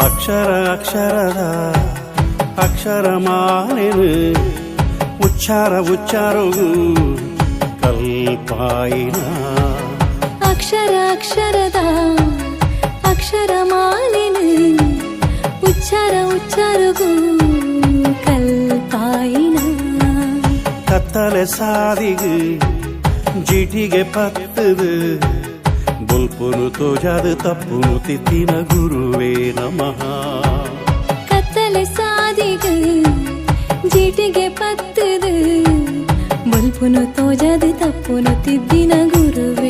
ಅಕ್ಷರ ಅಕ್ಷರದ ಅಕ್ಷರ ಮಾನೆನು ಉಚ್ಚಾರ ಉಚ್ಚಾರವು ಕಲ್ಪಾಯಿನ ಅಕ್ಷರ ಅಕ್ಷರದ ಅಕ್ಷರ ಮಾಲಿನು ಉಚ್ಚಾರ ಉಚ್ಚಾರವು ಕಲ್ಪಾಯಿನ ಕತ್ತಲೆ ಸಾದಿಗೆ ಜೀಟಿಗೆ ಪತ್ತದು ಬುಲ್ಪುನು ತೋಜಾದು ತಪ್ಪುನು ತಿತ್ತಿನ ಗುರುವೇ ನಮಃ ಕತ್ತಲೆ ಸಾದಿಗೆ ಜೀಟಿಗೆ ಪತ್ತದು ಬುಲ್ಪುನು ತೋಜಾದು ತಪ್ಪುನು ತಿದ್ದಿನ ಗುರುವೇ